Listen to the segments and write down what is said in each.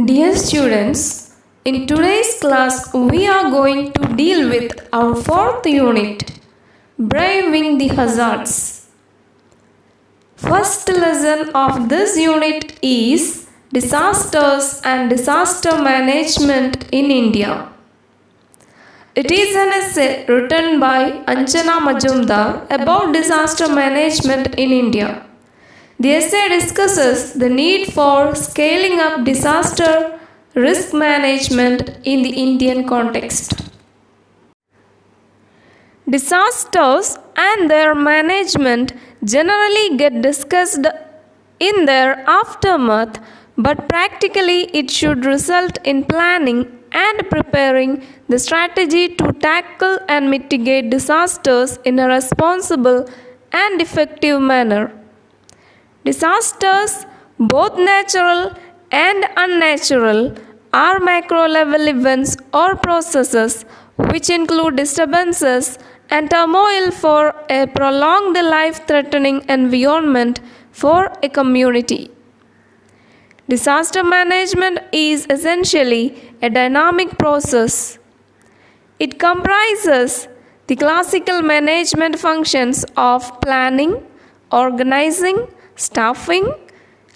Dear students, in today's class we are going to deal with our fourth unit, Braving the Hazards. First lesson of this unit is Disasters and Disaster Management in India. It is an essay written by Anjana Majumdar about disaster management in India. The essay discusses the need for scaling up disaster risk management in the Indian context. Disasters and their management generally get discussed in their aftermath, but practically it should result in planning and preparing the strategy to tackle and mitigate disasters in a responsible and effective manner. Disasters, both natural and unnatural, are macro-level events or processes which include disturbances and turmoil for a prolonged life-threatening environment for a community. Disaster management is essentially a dynamic process. It comprises the classical management functions of planning, organizing, staffing,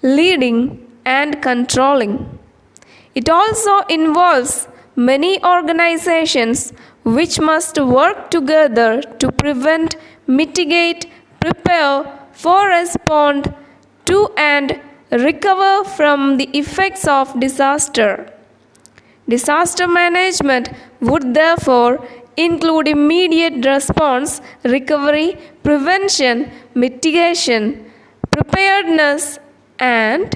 leading, and controlling. It also involves many organizations which must work together to prevent, mitigate, prepare for, respond to, and recover from the effects of disaster. Disaster management would therefore include immediate response, recovery, prevention, mitigation, preparedness, and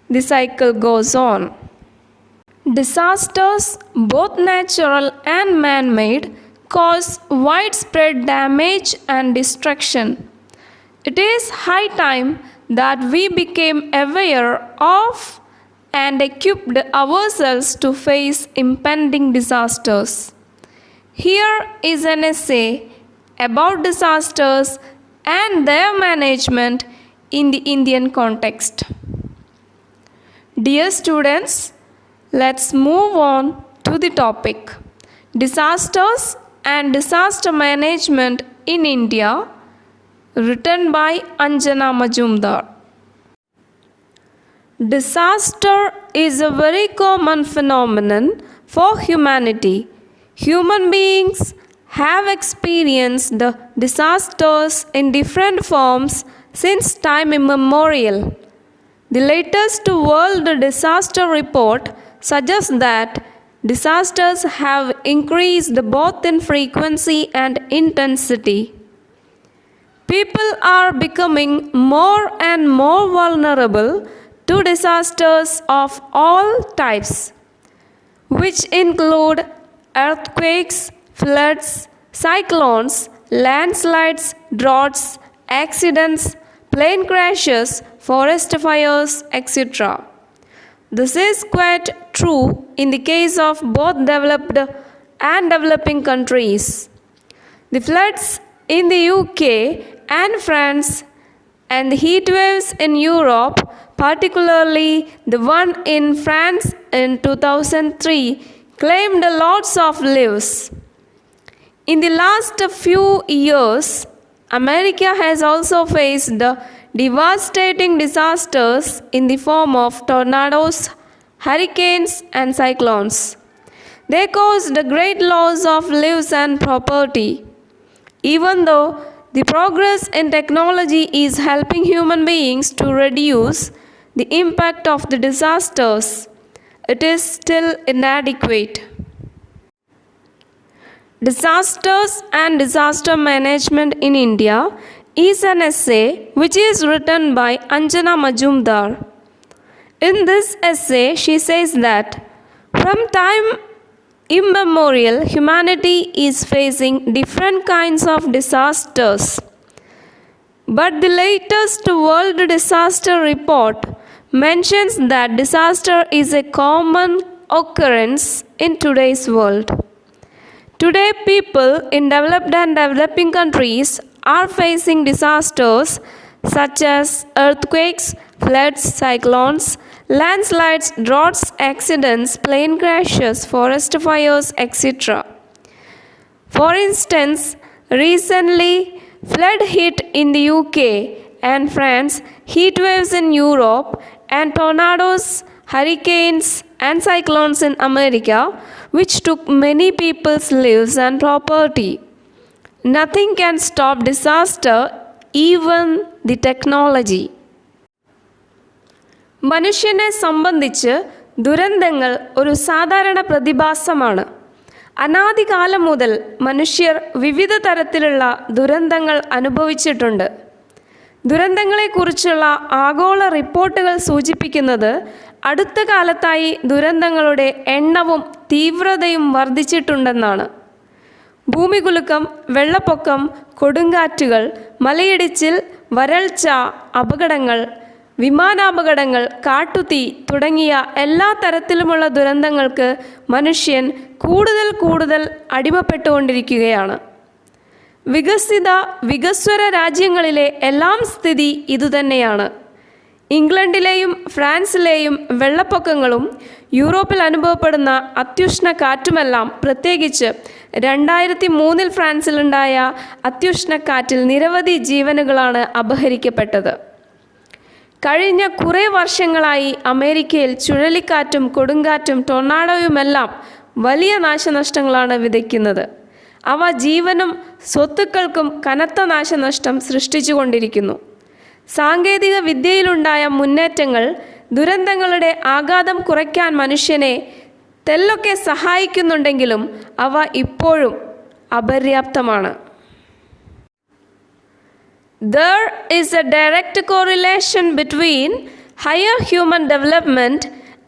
the cycle goes on. Disasters, both natural and man-made, cause widespread damage and destruction. It is high time that we became aware of and equipped ourselves to face impending disasters. Here is an essay about disasters and their management in the Indian context. Dear students, let's move on to the topic, Disasters and Disaster Management in India, written by Anjana Majumdar. Disaster is a very common phenomenon for humanity. Human beings have experienced disasters in different forms since time immemorial. The latest World Disaster Report suggests that disasters have increased both in frequency and intensity. People are becoming more and more vulnerable to disasters of all types, which include earthquakes, floods, cyclones, landslides, droughts, accidents, plane crashes, forest fires, etc. This is quite true in the case of both developed and developing countries. The floods in the UK and France and the heat waves in Europe, particularly the one in France in 2003, claimed lots of lives. In the last few years, America has also faced devastating disasters in the form of tornadoes, hurricanes, and cyclones. They caused great loss of lives and property. Even though the progress in technology is helping human beings to reduce the impact of the disasters, it is still inadequate. Disasters and Disaster Management in India is an essay which is written by Anjana Majumdar. In this essay, she says that from time immemorial, humanity is facing different kinds of disasters. But the latest World Disaster Report mentions that disaster is a common occurrence in today's world. Today, people in developed and developing countries are facing disasters such as earthquakes, floods, cyclones, landslides, droughts, accidents, plane crashes, forest fires, etc. For instance, recently flood hit in the UK and France, heat waves in Europe, and tornadoes, hurricanes, and cyclones in America, which took many people's lives and property. Nothing can stop disaster, even the technology. മനുഷ്യനെ സംബന്ധിച്ച് ദുരന്തങ്ങൾ ഒരു സാധാരണ പ്രതിഭാസമാണ്. അനാദികാലം മുതൽ മനുഷ്യർ വിവിധ തരത്തിലുള്ള ദുരന്തങ്ങൾ അനുഭവിച്ചിട്ടുണ്ട്. ദുരന്തങ്ങളെക്കുറിച്ചുള്ള ആഗോള റിപ്പോർട്ടുകൾ സൂചിപ്പിക്കുന്നത് അടുത്ത കാലത്തായി ദുരന്തങ്ങളുടെ എണ്ണവും തീവ്രതയും വർദ്ധിച്ചിട്ടുണ്ടെന്നാണ്. ഭൂമികുലുക്കം, വെള്ളപ്പൊക്കം, കൊടുങ്കാറ്റുകൾ, മലയിടിച്ചിൽ, വരൾച്ച, അപകടങ്ങൾ, വിമാനാപകടങ്ങൾ, കാട്ടുതീ തുടങ്ങിയ എല്ലാ തരത്തിലുമുള്ള ദുരന്തങ്ങൾക്ക് മനുഷ്യൻ കൂടുതൽ അടിമപ്പെട്ടുകൊണ്ടിരിക്കുകയാണ്. വികസ്വര രാജ്യങ്ങളിലെ എല്ലാം സ്ഥിതി ഇതുതന്നെയാണ്. ഇംഗ്ലണ്ടിലെയും ഫ്രാൻസിലെയും വെള്ളപ്പൊക്കങ്ങളും യൂറോപ്പിൽ അനുഭവപ്പെടുന്ന അത്യുഷ്ണ കാറ്റുമെല്ലാം, പ്രത്യേകിച്ച് 2003 ഫ്രാൻസിലുണ്ടായ അത്യുഷ്ണക്കാറ്റിൽ നിരവധി ജീവനുകളാണ് അപഹരിക്കപ്പെട്ടത്. കഴിഞ്ഞ കുറേ വർഷങ്ങളായി അമേരിക്കയിൽ ചുഴലിക്കാറ്റും കൊടുങ്കാറ്റും ടൊർണാഡോയുമെല്ലാം വലിയ നാശനഷ്ടങ്ങളാണ് വിതയ്ക്കുന്നത്. അവ ജീവനും സ്വത്തുക്കൾക്കും കനത്ത നാശനഷ്ടം സൃഷ്ടിച്ചുകൊണ്ടിരിക്കുന്നു. സാങ്കേതിക വിദ്യയിലുണ്ടായ മുന്നേറ്റങ്ങൾ ദുരന്തങ്ങളുടെ ആഘാതം കുറയ്ക്കാൻ മനുഷ്യനെ തെല്ലൊക്കെ സഹായിക്കുന്നുണ്ടെങ്കിലും അവ ഇപ്പോഴും അപര്യാപ്തമാണ്. There is a direct correlation between higher human development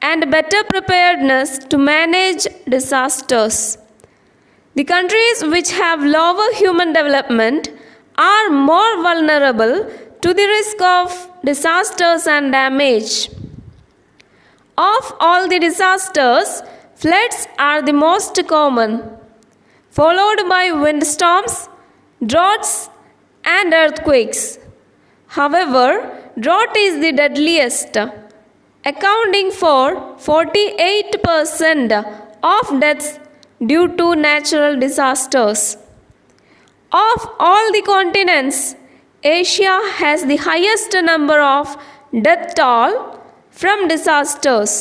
and better preparedness to manage disasters. The countries which have lower human development are more vulnerable to the risk of disasters and damage. Of all the disasters, floods are the most common, followed by windstorms, droughts, and earthquakes. However, drought is the deadliest, accounting for 48% of deaths due to natural disasters. Of all the continents, Asia has the highest number of death toll from disasters.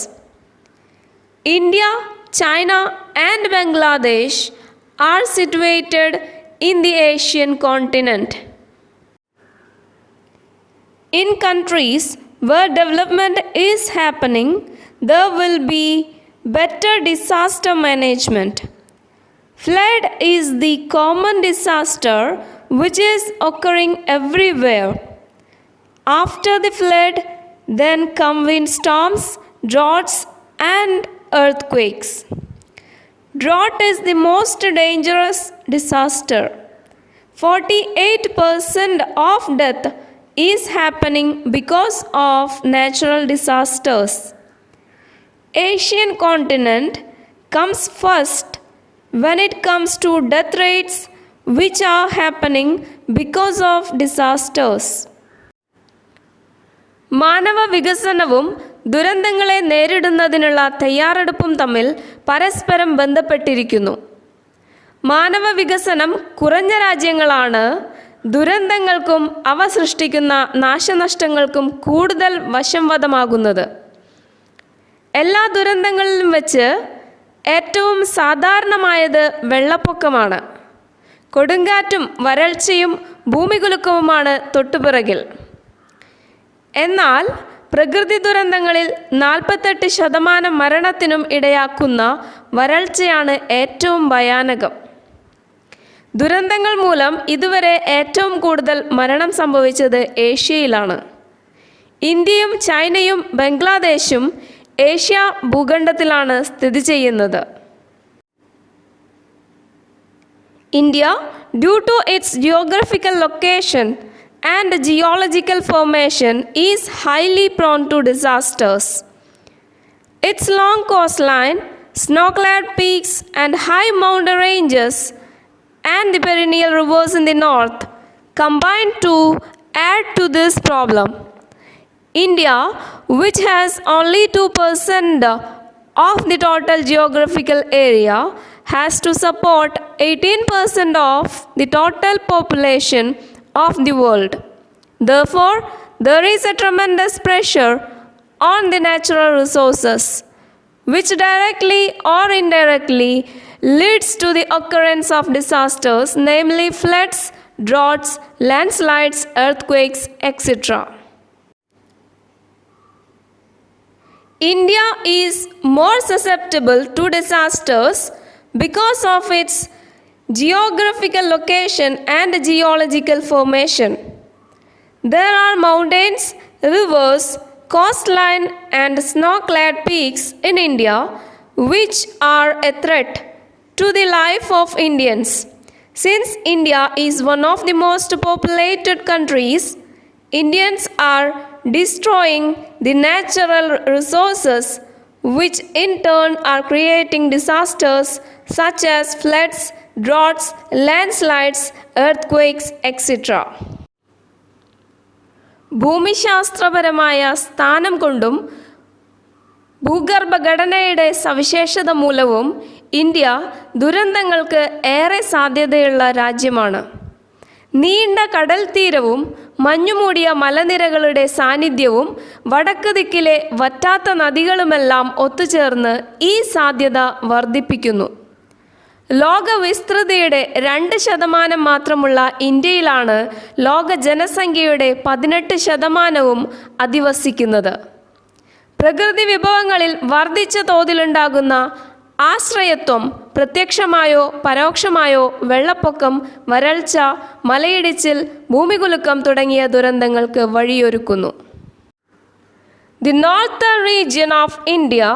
India, China, and Bangladesh are situated in the Asian continent. In countries where development is happening, there will be better disaster management. Flood is the common disaster which is occurring everywhere. After the flood, then come windstorms, droughts, and earthquakes. Drought is the most dangerous disaster. 48% of death is happening because of natural disasters. Asian continent comes first when it comes to death rates which are happening because of disasters. മാനവ വികസനവും ദുരന്തങ്ങളെ നേരിടുന്നതിനുള്ള തയ്യാറെടുപ്പും തമ്മിൽ പരസ്പരം ബന്ധപ്പെട്ടിരിക്കുന്നു. മാനവ വികസനം കുറഞ്ഞ രാജ്യങ്ങളാണ് ദുരന്തങ്ങൾക്കും അവ സൃഷ്ടിക്കുന്ന നാശനഷ്ടങ്ങൾക്കും കൂടുതൽ വശംവദമാകുന്നത്. എല്ലാ ദുരന്തങ്ങളിലും വെച്ച് ഏറ്റവും സാധാരണമായത് വെള്ളപ്പൊക്കമാണ്. കൊടുങ്കാറ്റും വരൾച്ചയും ഭൂമികുലുക്കവുമാണ് തൊട്ടുപിറകിൽ. എന്നാൽ പ്രകൃതി ദുരന്തങ്ങളിൽ 48% മരണത്തിനും ഇടയാക്കുന്ന വരൾച്ചയാണ് ഏറ്റവും ഭയാനകം. ദുരന്തങ്ങൾ മൂലം ഇതുവരെ ഏറ്റവും കൂടുതൽ മരണം സംഭവിച്ചത് ഏഷ്യയിലാണ്. ഇന്ത്യയും ചൈനയും ബംഗ്ലാദേശും ഏഷ്യ ഭൂഖണ്ഡത്തിലാണ് സ്ഥിതി ചെയ്യുന്നത്. India, due to its geographical location and geological formation, is highly prone to disasters. Its long coastline, snow-clad peaks, and high mountain ranges, and the perennial rivers in the north combine to add to this problem. India, which has only 2% of the total geographical area, has to support 18% of the total population of the world. Therefore, there is a tremendous pressure on the natural resources, which directly or indirectly leads to the occurrence of disasters, namely floods, droughts, landslides, earthquakes, etc. India is more susceptible to disasters because of its geographical location and geological formation. There are mountains, rivers, coastline and snow-clad peaks in India which are a threat to the life of Indians. Since India is one of the most populated countries, Indians are destroying the natural resources which in turn are creating disasters such as floods, droughts, landslides, earthquakes, etc. ഭൂമിശാസ്ത്രപരമായ സ്ഥാനം കൊണ്ടും ഭൂഗർഭഘടനയുടെ സവിശേഷത മൂലവും India ദുരന്തങ്ങൾക്ക് ഏറെ സാധ്യതയുള്ള രാജ്യമാണ്. നീണ്ട കടൽ തീരവും മഞ്ഞുമൂടിയ മലനിരകളുടെ സാന്നിധ്യവും വടക്ക് ദിക്കിലെ വറ്റാത്ത നദികളുമെല്ലാം ഒത്തുചേർന്ന് ഈ സാധ്യത വർദ്ധിപ്പിക്കുന്നു. ലോകവിസ്തൃതിയുടെ 2% മാത്രമുള്ള ഇന്ത്യയിലാണ് ലോക ജനസംഖ്യയുടെ 18% അധിവസിക്കുന്നത്. പ്രകൃതി വിഭവങ്ങളിൽ വർദ്ധിച്ച തോതിലുണ്ടാകുന്ന ആശ്രയത്വം പ്രത്യക്ഷമായോ പരോക്ഷമായോ വെള്ളപ്പൊക്കം, വരൾച്ച, മലയിടിച്ചിൽ, ഭൂമികുലുക്കം തുടങ്ങിയ ദുരന്തങ്ങൾക്ക് വഴിയൊരുക്കുന്നു. The northern region of India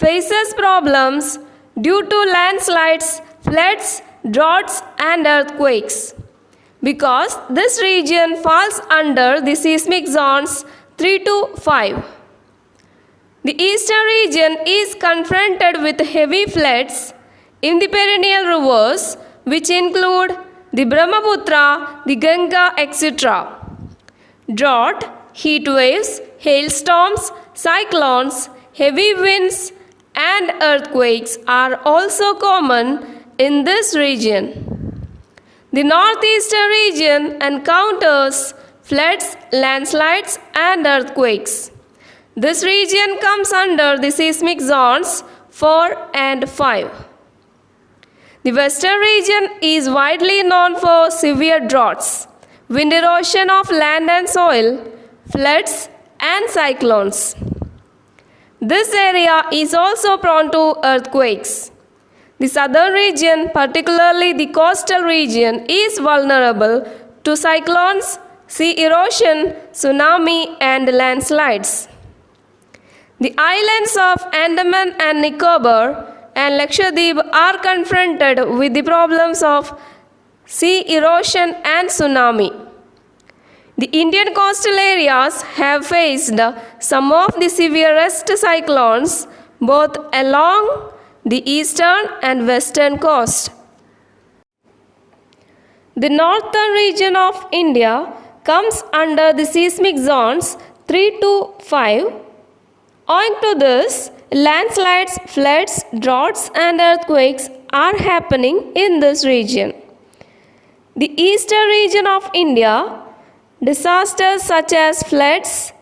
faces problems due to landslides, floods, droughts and earthquakes. Because this region falls under the seismic zones 3 to 5. The eastern region is confronted with heavy floods in the perennial rivers which include the Brahmaputra, the Ganga, etc. Drought, heat waves, hailstorms, cyclones, heavy winds and earthquakes are also common in this region. The northeastern region encounters floods, landslides and earthquakes. This region comes under the seismic zones 4 and 5. The western region is widely known for severe droughts, wind erosion of land and soil, floods and cyclones. This area is also prone to earthquakes. The southern region, particularly the coastal region, is vulnerable to cyclones, sea erosion, tsunami and landslides. The islands of Andaman and Nicobar and Lakshadweep are confronted with the problems of sea erosion and tsunami. The Indian coastal areas have faced some of the severest cyclones both along the eastern and western coast. The northern region of India comes under the seismic zones 3 to 5. Owing to this, landslides, floods, droughts and earthquakes are happening in this region. The eastern region of India, disasters such as floods,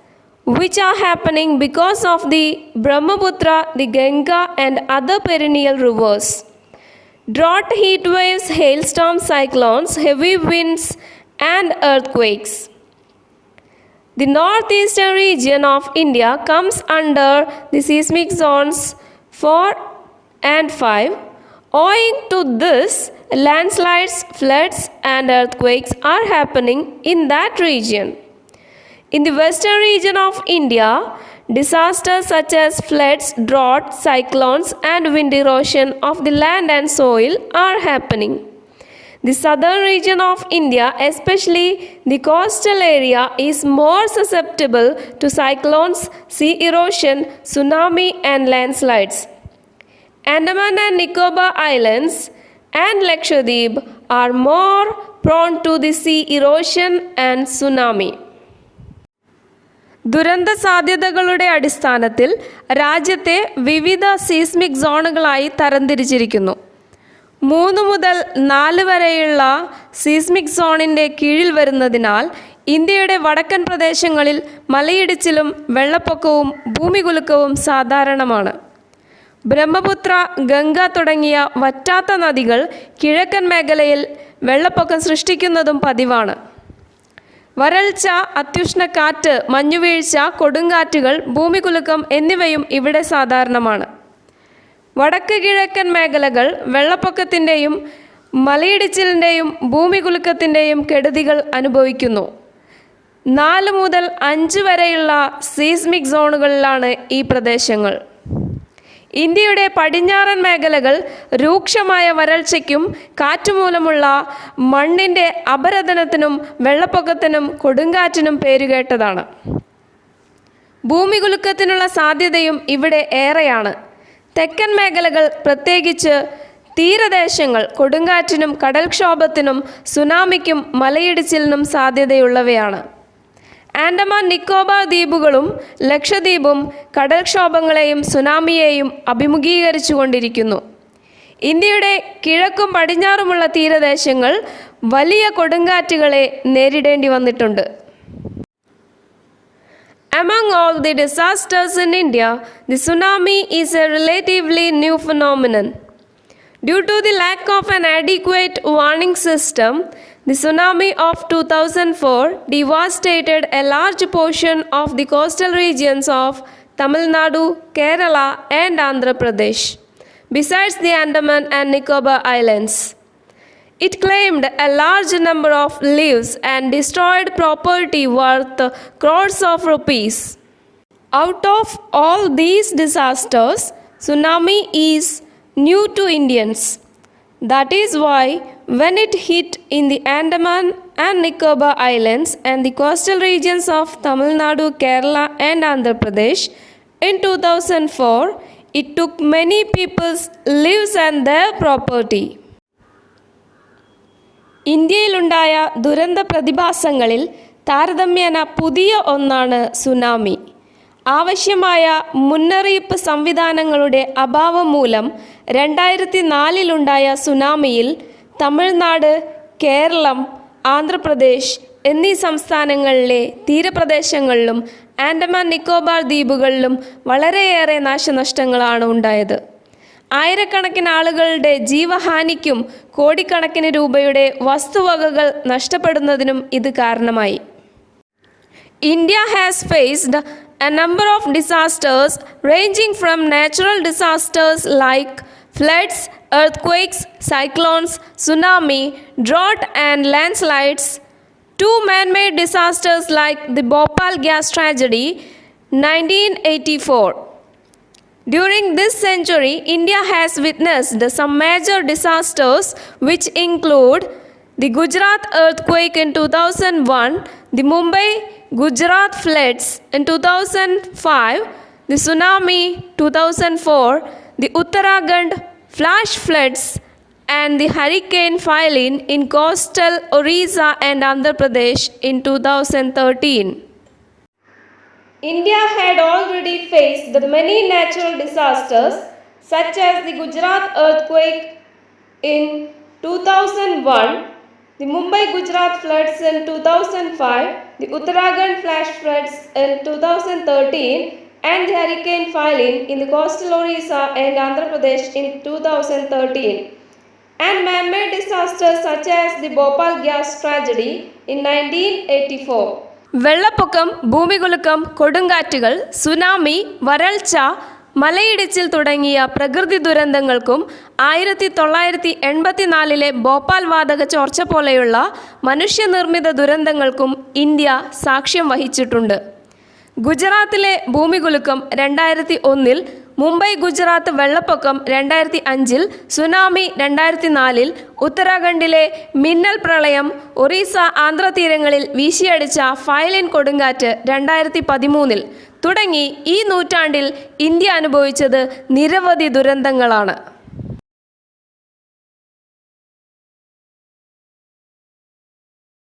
which are happening because of the Brahmaputra, the Ganga and other perennial rivers. Drought, heat waves, hailstorms, cyclones, heavy winds and earthquakes. The northeastern region of India comes under the seismic zones 4 and 5. Owing to this, landslides, floods and earthquakes are happening in that region. In the western region of India, disasters such as floods, drought, cyclones and wind erosion of the land and soil are happening. The southern region of India, especially the coastal area, is more susceptible to cyclones, sea erosion, tsunami and landslides. Andaman and Nicobar Islands and Lakshadweep are more prone to the sea erosion and tsunami. ദുരന്ത സാധ്യതകളുടെ അടിസ്ഥാനത്തിൽ രാജ്യത്തെ വിവിധ seismic സോണുകളായി തരംതിരിച്ചിരിക്കുന്നു. 3 മുതൽ 4 വരെയുള്ള seismic സോണിൻ്റെ കീഴിൽ വരുന്നതിനാൽ ഇന്ത്യയുടെ വടക്കൻ പ്രദേശങ്ങളിൽ മലയിടിച്ചിലും വെള്ളപ്പൊക്കവും ഭൂമികുലുക്കവും സാധാരണമാണ്. ബ്രഹ്മപുത്ര, ഗംഗ തുടങ്ങിയ വറ്റാത്ത നദികൾ കിഴക്കൻ മേഖലയിൽ വെള്ളപ്പൊക്കം സൃഷ്ടിക്കുന്നതും പതിവാണ്. വരൾച്ച, അത്യുഷ്ണക്കാറ്റ്, മഞ്ഞുവീഴ്ച, കൊടുങ്കാറ്റുകൾ, ഭൂമികുലുക്കം എന്നിവയും ഇവിടെ സാധാരണമാണ്. വടക്ക് കിഴക്കൻ മേഖലകൾ വെള്ളപ്പൊക്കത്തിൻ്റെയും മലയിടിച്ചിലിൻ്റെയും ഭൂമികുലുക്കത്തിൻ്റെയും കെടുതികൾ അനുഭവിക്കുന്നു. 4 മുതൽ 5 വരെയുള്ള സീസ്മിക് സോണുകളിലാണ് ഈ പ്രദേശങ്ങൾ. ഇന്ത്യയുടെ പടിഞ്ഞാറൻ മേഖലകൾ രൂക്ഷമായ വരൾച്ചയ്ക്കും കാറ്റുമൂലമുള്ള മണ്ണിൻ്റെ അപരദനത്തിനും വെള്ളപ്പൊക്കത്തിനും കൊടുങ്കാറ്റിനും പേരുകേട്ടതാണ്. ഭൂമികുലുക്കത്തിനുള്ള സാധ്യതയും ഇവിടെ ഏറെയാണ്. തെക്കൻ മേഖലകൾ, പ്രത്യേകിച്ച് തീരദേശങ്ങൾ, കൊടുങ്കാറ്റിനും കടൽക്ഷോഭത്തിനും സുനാമിക്കും മലയിടിച്ചിലിനും സാധ്യതയുള്ളവയാണ്. ആൻഡമാൻ നിക്കോബാർ ദ്വീപുകളും ലക്ഷദ്വീപും കടൽക്ഷോഭങ്ങളെയും സുനാമിയെയും അഭിമുഖീകരിച്ചു കൊണ്ടിരിക്കുന്നു. ഇന്ത്യയുടെ കിഴക്കും പടിഞ്ഞാറുമുള്ള തീരദേശങ്ങൾ വലിയ കൊടുങ്കാറ്റുകളെ നേരിടേണ്ടി വന്നിട്ടുണ്ട്. Among all the disasters in India, the tsunami is a relatively new phenomenon. Due to the lack of an adequate warning system, the tsunami of 2004 devastated a large portion of the coastal regions of Tamil Nadu, Kerala, and Andhra Pradesh, besides the Andaman and Nicobar Islands. It claimed a large number of lives and destroyed property worth crores of rupees. Out of all these disasters, tsunami is new to Indians. That is why when it hit in the Andaman and Nicobar Islands and the coastal regions of Tamil Nadu, Kerala, and Andhra Pradesh in 2004, it took many people's lives and their property. ഇന്ത്യയിലുണ്ടായ ദുരന്ത പ്രതിഭാസങ്ങളിൽ താരതമ്യേന പുതിയ ഒന്നാണ് tsunami. ആവശ്യമായ മുന്നറിയിപ്പ് സംവിധാനങ്ങളുടെ അഭാവം മൂലം 2004-ലുണ്ടായ സുനാമിയിൽ തമിഴ്നാട്, കേരളം, ആന്ധ്രാപ്രദേശ് എന്നീ സംസ്ഥാനങ്ങളിലെ തീരപ്രദേശങ്ങളിലും ആൻഡമാൻ നിക്കോബാർ ദ്വീപുകളിലും വളരെയേറെ നാശനഷ്ടങ്ങളാണ് ഉണ്ടായത്. ആയിരക്കണക്കിന് ആളുകളുടെ ജീവഹാനിക്കും കോടിക്കണക്കിന് രൂപയുടെ വസ്തുവകകൾ നഷ്ടപ്പെടുന്നതിനും ഇത് കാരണമായി. India has faced a number of disasters ranging from natural disasters like floods, earthquakes, cyclones, tsunami, drought and landslides, to man-made disasters like the Bhopal gas tragedy 1984. During this century, India has witnessed some major disasters which include the Gujarat earthquake in 2001, the Mumbai Gujarat floods in 2005, the tsunami 2004, the Uttarakhand flash floods, and the hurricane Philin in coastal Orissa and Andhra Pradesh in 2013. India had already faced the many natural disasters such as the Gujarat earthquake in 2001, the Mumbai Gujarat floods in 2005, the Uttarakhand flash floods in 2013, and the hurricane Philin in the coastal Orissa and Andhra Pradesh in 2013, and man-made disasters such as the Bhopal gas tragedy in 1984. വെള്ളപ്പൊക്കം, ഭൂമികുലുക്കം, കൊടുങ്കാറ്റുകൾ, tsunami, വരൾച്ച, മലയിടിച്ചിൽ തുടങ്ങിയ പ്രകൃതി ദുരന്തങ്ങൾക്കും 1984-ലെ ഭോപ്പാൽ വാതക ചോർച്ച പോലെയുള്ള മനുഷ്യനിർമ്മിത ദുരന്തങ്ങൾക്കും India സാക്ഷ്യം വഹിച്ചിട്ടുണ്ട്. ഗുജറാത്തിലെ ഭൂമികുലുക്കം 2001-ൽ, മുംബൈ ഗുജറാത്ത് വെള്ളപ്പൊക്കം 2005-ൽ, സുനാമി 2004-ൽ, ഉത്തരാഖണ്ഡിലെ മിന്നൽ പ്രളയം, ഒറീസ ആന്ധ്ര തീരങ്ങളിൽ വീശിയടിച്ച ഫൈലിൻ കൊടുങ്കാറ്റ് 2013-ൽ തുടങ്ങി ഈ നൂറ്റാണ്ടിൽ ഇന്ത്യ അനുഭവിച്ചത് നിരവധി ദുരന്തങ്ങളാണ്.